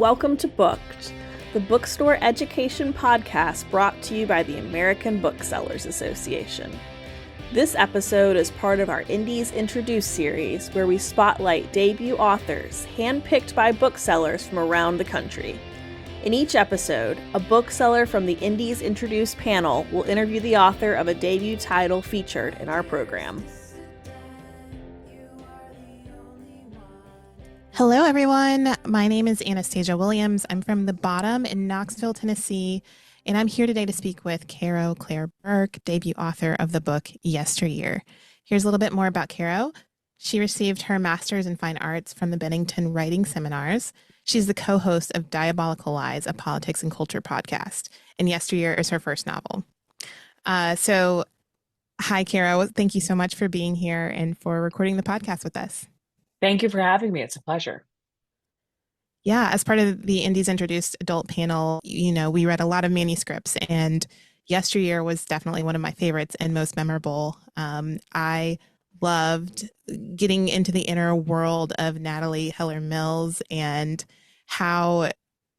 Welcome to Booked, the bookstore education podcast brought to you by the American Booksellers Association. This episode is part of our Indies Introduced series, where we spotlight debut authors handpicked by booksellers from around the country. In each episode, a bookseller from the Indies Introduced panel will interview the author of a debut title featured in our program. Hello, everyone. My name is Annastasia Williams. I'm from the Bottom in Knoxville, Tennessee, and I'm here today to speak with Caro Claire Burke, debut author of the book Yesteryear. Here's a little bit more about Caro. She received her master's in fine arts from the Bennington Writing Seminars. She's the co-host of Diabolical Lies, a politics and culture podcast, and Yesteryear is her first novel. Hi, Caro. Thank you so much for being here and for recording the podcast with us. Thank you for having me. It's a pleasure. Yeah, as part of the Indies Introduced adult panel, we read a lot of manuscripts, and Yesteryear was definitely one of my favorites and most memorable. I loved getting into the inner world of Natalie Heller Mills and how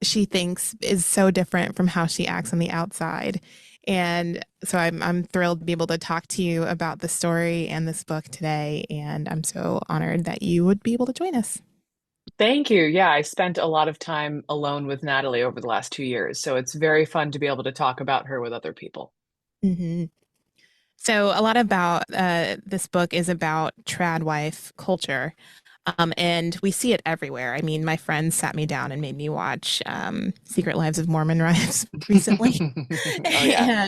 she thinks is so different from how she acts on the outside. And so I'm thrilled to be able to talk to you about the story and this book today. And I'm so honored that you would be able to join us. Thank you. Yeah, I spent a lot of time alone with Natalie over the last 2 years, so it's very fun to be able to talk about her with other people. Mm-hmm. So a lot about this book is about trad wife culture. And we see it everywhere. I mean, my friends sat me down and made me watch Secret Lives of Mormon Wives recently. Oh, yeah.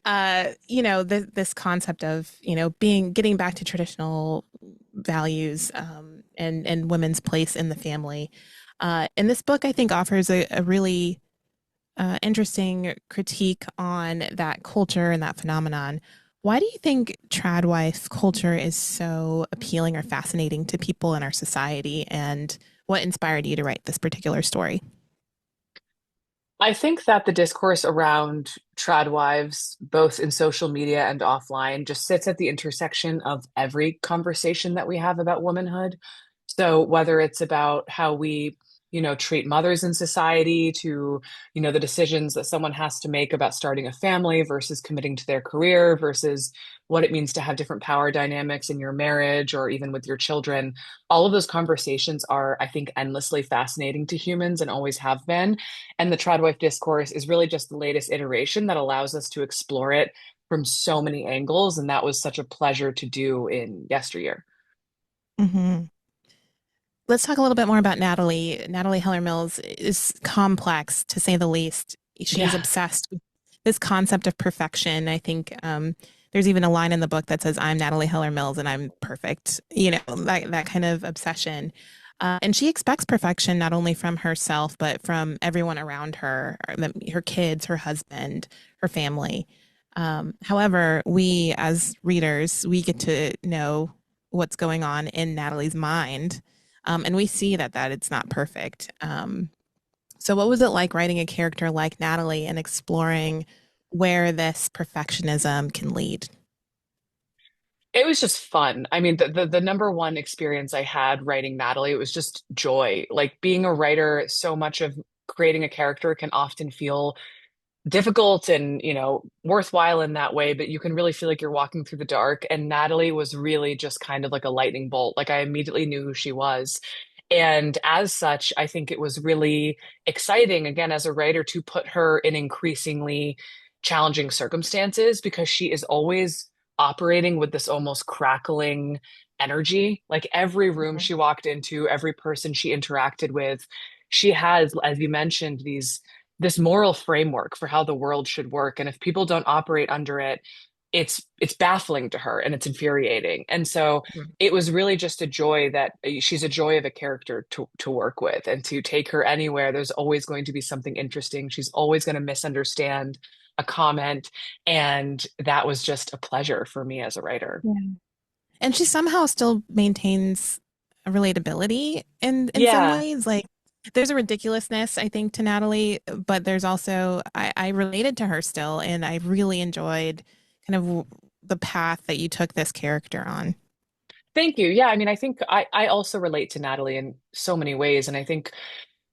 And, this concept of, getting back to traditional values and women's place in the family. And this book, I think, offers a really interesting critique on that culture and that phenomenon. Why do you think trad wife culture is so appealing or fascinating to people in our society, and what inspired you to write this particular story? I think that the discourse around trad wives, both in social media and offline, just sits at the intersection of every conversation that we have about womanhood. So whether it's about how we, treat mothers in society to, the decisions that someone has to make about starting a family versus committing to their career versus what it means to have different power dynamics in your marriage or even with your children. All of those conversations are, I think, endlessly fascinating to humans and always have been. And the tradwife discourse is really just the latest iteration that allows us to explore it from so many angles. And that was such a pleasure to do in Yesteryear. Mm-hmm. Let's talk a little bit more about Natalie. Natalie Heller Mills is complex, to say the least. She's obsessed with this concept of perfection. I think there's even a line in the book that says, "I'm Natalie Heller Mills and I'm perfect." That kind of obsession. And she expects perfection not only from herself, but from everyone around her, her kids, her husband, her family. However, we as readers, we get to know what's going on in Natalie's mind. And we see that it's not perfect. So what was it like writing a character like Natalie and exploring where this perfectionism can lead? It was just fun. I mean, the number one experience I had writing Natalie, it was just joy. Like being a writer, so much of creating a character can often feel difficult and, worthwhile in that way, but you can really feel like you're walking through the dark. And Natalie was really just kind of like a lightning bolt. Like I immediately knew who she was. And as such, I think it was really exciting, again, as a writer, to put her in increasingly challenging circumstances because she is always operating with this almost crackling energy. Like every room she walked into, every person she interacted with, she has, as you mentioned, this moral framework for how the world should work. And if people don't operate under it, it's baffling to her and it's infuriating. And so it was really just a joy that she's a joy of a character to work with and to take her anywhere. There's always going to be something interesting. She's always going to misunderstand a comment. And that was just a pleasure for me as a writer. Yeah. And she somehow still maintains a relatability in some Yeah. ways. Like there's a ridiculousness, I think, to Natalie, but there's also, I related to her still, and I really enjoyed kind of the path that you took this character on. Thank you. Yeah, I mean, I think I also relate to Natalie in so many ways. And I think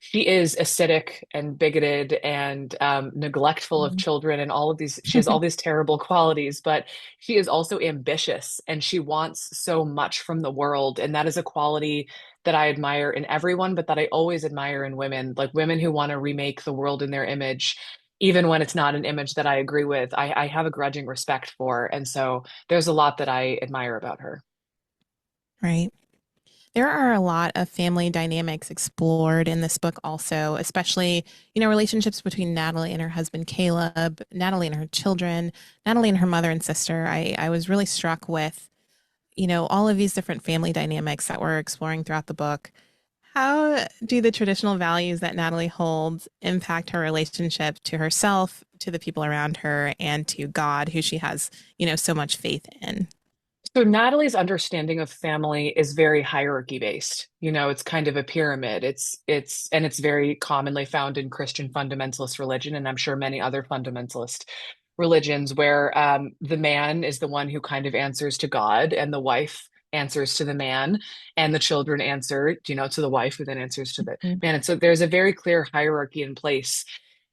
she is acidic and bigoted and neglectful of Mhm. children and all of these. She has all these terrible qualities, but she is also ambitious and she wants so much from the world. And that is a quality that I admire in everyone, but that I always admire in women, like women who want to remake the world in their image. Even when it's not an image that I agree with, I have a grudging respect for. And so there's a lot that I admire about her. Right. There are a lot of family dynamics explored in this book also, especially, relationships between Natalie and her husband Caleb, Natalie and her children, Natalie and her mother and sister. I was really struck with, all of these different family dynamics that we're exploring throughout the book. How do the traditional values that Natalie holds impact her relationship to herself, to the people around her, and to God, who she has, so much faith in? So Natalie's understanding of family is very hierarchy based. It's kind of a pyramid. It's very commonly found in Christian fundamentalist religion, and I'm sure many other fundamentalist religions where the man is the one who kind of answers to God, and the wife answers to the man, and the children answer, to the wife, who then answers to the Mhm. man. And so there's a very clear hierarchy in place.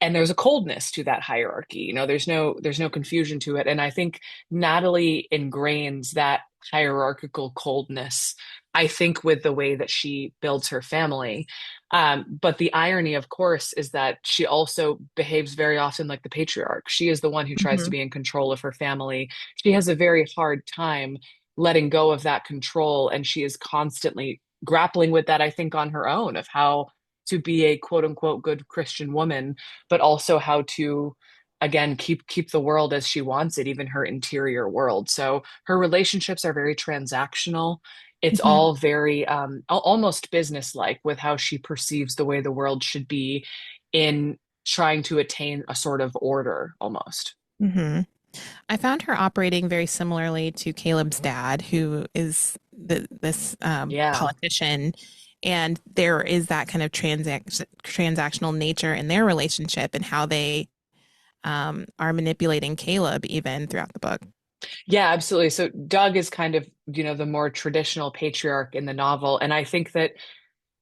And there's a coldness to that hierarchy. There's no confusion to it. And I think Natalie ingrains that hierarchical coldness, I think, with the way that she builds her family. But the irony, of course, is that she also behaves very often like the patriarch. She is the one who tries to Mhm. be in control of her family. She has a very hard time letting go of that control, and she is constantly grappling with that, I think, on her own, of how to be a quote unquote good Christian woman, but also how to again keep the world as she wants it, even her interior world. So her relationships are very transactional. It's Mhm. all very almost businesslike with how she perceives the way the world should be in trying to attain a sort of order almost. Mhm. I found her operating very similarly to Caleb's dad, who is this Yeah. politician. And there is that kind of transactional nature in their relationship and how they are manipulating Caleb even throughout the book. Yeah, absolutely. So Doug is kind of, the more traditional patriarch in the novel. And I think that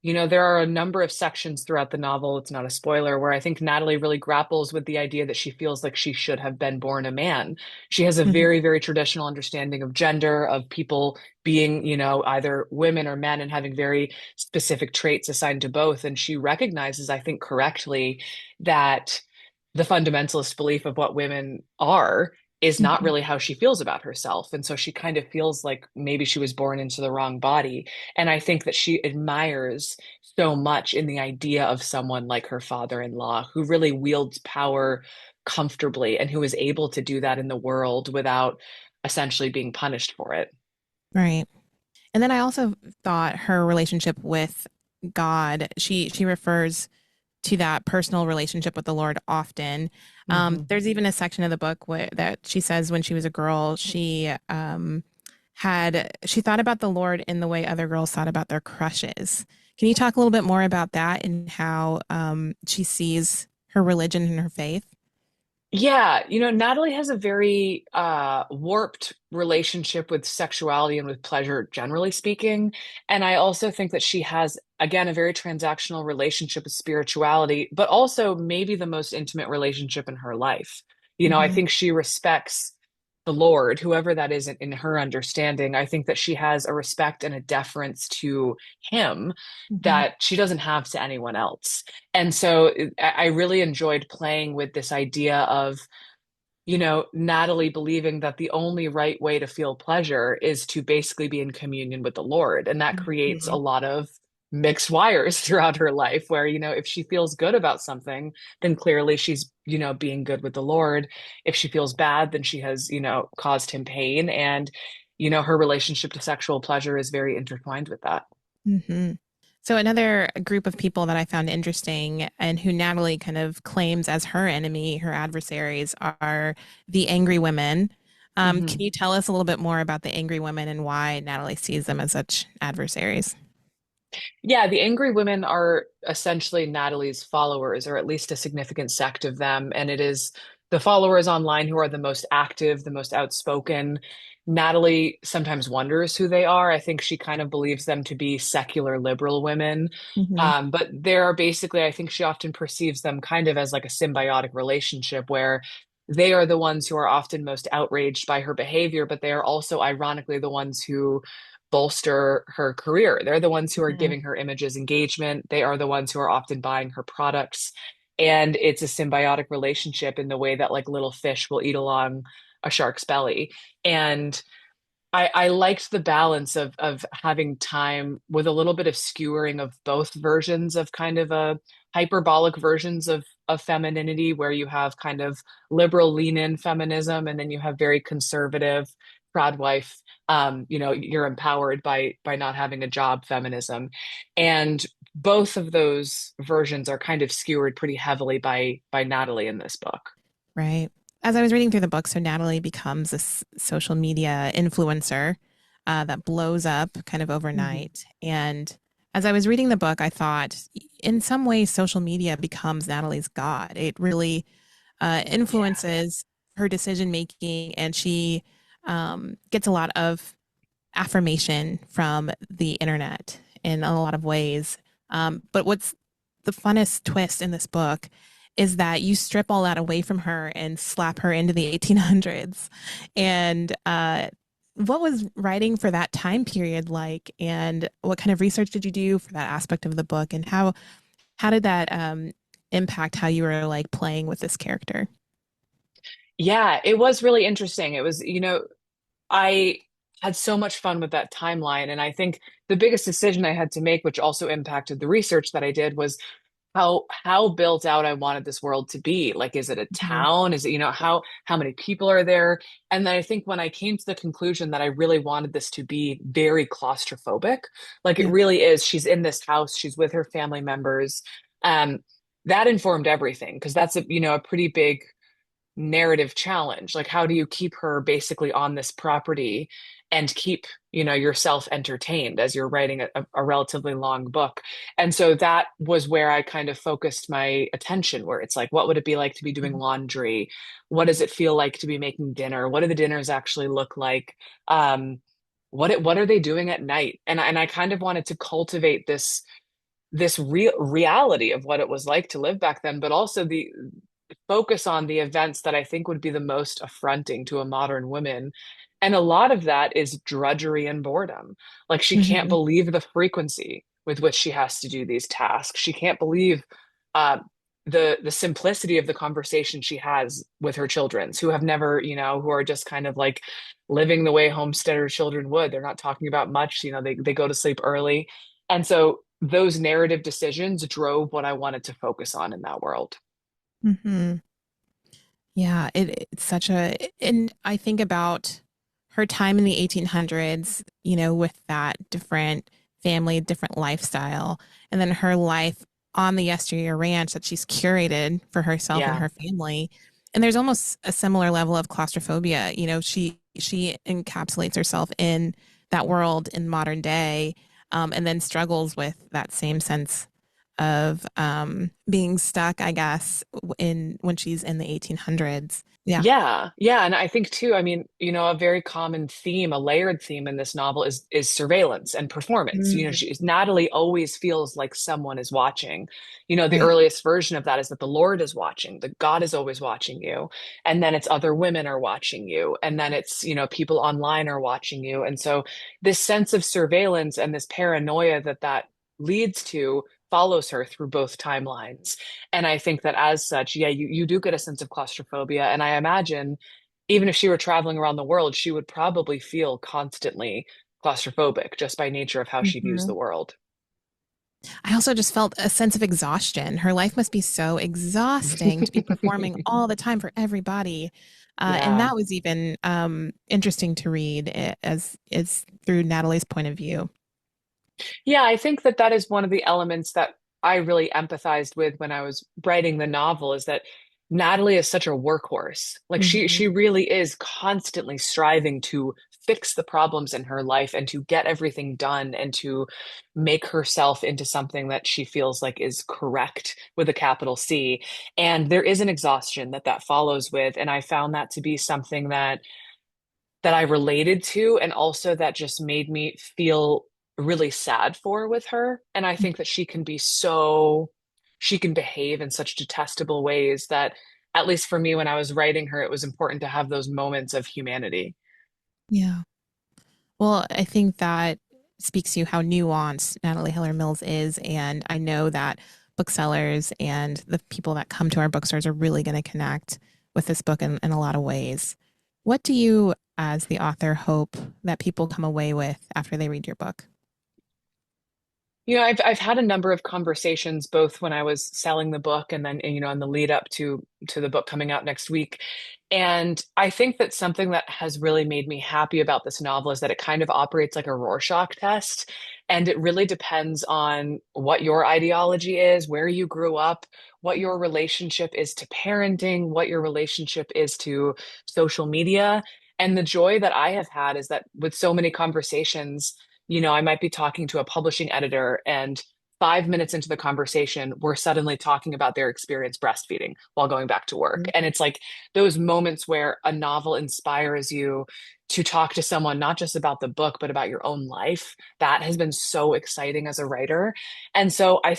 there are a number of sections throughout the novel, it's not a spoiler, where I think Natalie really grapples with the idea that she feels like she should have been born a man. She has a Mhm. very, very traditional understanding of gender, of people being, either women or men, and having very specific traits assigned to both. And she recognizes, I think, correctly, that the fundamentalist belief of what women are is not Mhm. really how she feels about herself. And so she kind of feels like maybe she was born into the wrong body. And I think that she admires so much in the idea of someone like her father-in-law who really wields power comfortably and who is able to do that in the world without essentially being punished for it. Right. And then I also thought her relationship with God, she refers to that personal relationship with the Lord often. Mhm. There's even a section of the book that she says when she was a girl, she thought about the Lord in the way other girls thought about their crushes. Can you talk a little bit more about that and how she sees her religion and her faith? Yeah, Natalie has a very warped relationship with sexuality and with pleasure, generally speaking. And I also think that she has, again, a very transactional relationship with spirituality, but also maybe the most intimate relationship in her life. I Hmm. think she respects the Lord, whoever that is in her understanding. I think that she has a respect and a deference to him Hmm. that she doesn't have to anyone else. And so I really enjoyed playing with this idea of, Natalie believing that the only right way to feel pleasure is to basically be in communion with the Lord. And that creates a Hmm. lot of mixed wires throughout her life where, if she feels good about something, then clearly she's, being good with the Lord. If she feels bad, then she has, caused him pain. And, her relationship to sexual pleasure is very intertwined with that. Hmm. So another group of people that I found interesting and who Natalie kind of claims as her enemy, her adversaries, are the angry women. Can Mhm. you tell us a little bit more about the angry women and why Natalie sees them as such adversaries? Yeah, the angry women are essentially Natalie's followers, or at least a significant sect of them. And it is the followers online who are the most active, the most outspoken. Natalie sometimes wonders who they are. I think she kind of believes them to be secular liberal women. Hmm. But there are basically, I think she often perceives them kind of as like a symbiotic relationship where they are the ones who are often most outraged by her behavior, but they are also ironically the ones who bolster her career. They're the ones who are Hmm. giving her images engagement. They are the ones who are often buying her products. And it's a symbiotic relationship in the way that like little fish will eat along a shark's belly. And I liked the balance of having time with a little bit of skewering of both versions of kind of a hyperbolic versions of femininity, where you have kind of liberal lean in feminism, and then you have very conservative proud wife, you're empowered by not having a job feminism. And both of those versions are kind of skewered pretty heavily by Natalie in this book. Right. As I was reading through the book, so Natalie becomes this social media influencer that blows up kind of Mhm. overnight. And as I was reading the book, I thought in some ways social media becomes Natalie's God. It really Yeah. influences her decision making, and she gets a lot of affirmation from the internet in a lot of ways. But what's the funnest twist in this book is that you strip all that away from her and slap her into the 1800s. And what was writing for that time period like? And what kind of research did you do for that aspect of the book? And how did that impact how you were like playing with this character? Yeah, it was really interesting. It was, I had so much fun with that timeline. And I think the biggest decision I had to make, which also impacted the research that I did, was how built out I wanted this world to be. Like, is it a Mhm. town? Is it, how many people are there? And then I think when I came to the conclusion that I really wanted this to be very claustrophobic, like it Yeah. really is, she's in this house, she's with her family members. Um, that informed everything because that's a pretty big narrative challenge. Like, how do you keep her basically on this property and keep, yourself entertained as you're writing a relatively long book? And so that was where I kind of focused my attention, where it's like, what would it be like to be doing Mhm. laundry? What does it feel like to be making dinner? What do the dinners actually look like? What are they doing at night? And I kind of wanted to cultivate this real reality of what it was like to live back then, but also the focus on the events that I think would be the most affronting to a modern woman. And a lot of that is drudgery and boredom. Like, she can't Mhm. believe the frequency with which she has to do these tasks. She can't believe uh, the simplicity of the conversation she has with her children, who have never, who are just kind of like living the way homesteader children would. They're not talking about much. They go to sleep early. And so those narrative decisions drove what I wanted to focus on in that world. Mhm. Yeah, it's such a, and I think about her time in the 1800s, with that different family, different lifestyle, and then her life on the Yesteryear Ranch that she's curated for herself and Yeah. her family. And there's almost a similar level of claustrophobia. She encapsulates herself in that world in modern day, and then struggles with that same sense of being stuck, I guess, in when she's in the 1800s. Yeah. Yeah, yeah, and I think too, I mean, a very common theme, a layered theme in this novel is surveillance and performance. Mm, Natalie always feels like someone is watching. The right. earliest version of that is that the Lord is watching, that God is always watching you, and then it's other women are watching you, and then it's, people online are watching you. And so this sense of surveillance and this paranoia that leads to follows her through both timelines. And I think that as such, yeah, you do get a sense of claustrophobia. And I imagine even if she were traveling around the world, she would probably feel constantly claustrophobic just by nature of how she views Mhm. the world. I also just felt a sense of exhaustion. Her life must be so exhausting to be performing all the time for everybody. And Yeah. that was even interesting to read as is through Natalie's point of view. Yeah, I think that is one of the elements that I really empathized with when I was writing the novel is that Natalie is such a workhorse. Like, she Hmm. she really is constantly striving to fix the problems in her life and to get everything done and to make herself into something that she feels like is correct with a capital C. And there is an exhaustion that follows with. And I found that to be something that I related to, and also that just made me feel really sad for with her. And I think that she can behave in such detestable ways that, at least for me, when I was writing her, it was important to have those moments of humanity. Yeah. Well, I think that speaks to how nuanced Natalie Hiller Mills is. And I know that booksellers and the people that come to our bookstores are really going to connect with this book in a lot of ways. What do you, as the author, hope that people come away with after they read your book? I've had a number of conversations both when I was selling the book and then, in the lead up to the book coming out next week. And I think that something that has really made me happy about this novel is that it kind of operates like a Rorschach test. And it really depends on what your ideology is, where you grew up, what your relationship is to parenting, what your relationship is to social media. And the joy that I have had is that with so many conversations, I might be talking to a publishing editor, and 5 minutes into the conversation, we're suddenly talking about their experience breastfeeding while going back to work. And it's like those moments where a novel inspires you to talk to someone, not just about the book, but about your own life. That has been so exciting as a writer. And so I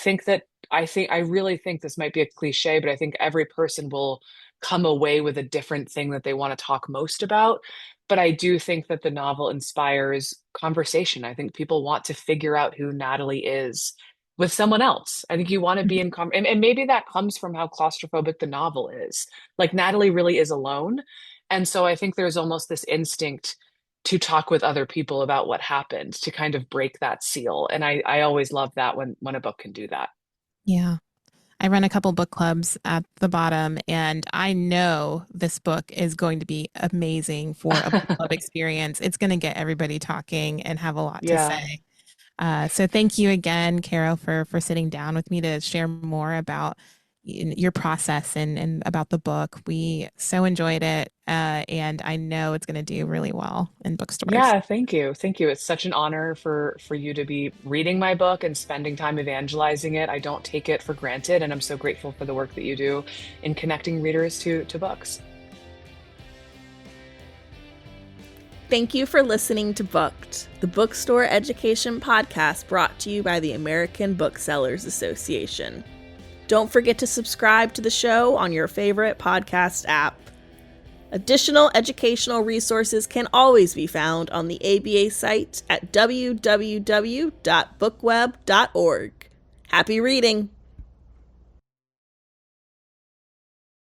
really think this might be a cliche, but I think every person will come away with a different thing that they want to talk most about. But I do think that the novel inspires conversation. I think people want to figure out who Natalie is with someone else. I think you want to be in and maybe that comes from how claustrophobic the novel is. Like, Natalie really is alone. And so I think there's almost this instinct to talk with other people about what happened, to kind of break that seal. And I always love that when a book can do that. Yeah. I run a couple book clubs at the bottom, and I know this book is going to be amazing for a book club experience. It's going to get everybody talking and have a lot to Yeah. say. So thank you again, Caro, for sitting down with me to share more about your process and about the book. We so enjoyed it, and I know it's going to do really well in bookstores. Yeah, thank you. Thank you. It's such an honor for you to be reading my book and spending time evangelizing it. I don't take it for granted, and I'm so grateful for the work that you do in connecting readers to books. Thank you for listening to Booked, the bookstore education podcast brought to you by the American Booksellers Association. Don't forget to subscribe to the show on your favorite podcast app. Additional educational resources can always be found on the ABA site at www.bookweb.org. Happy reading!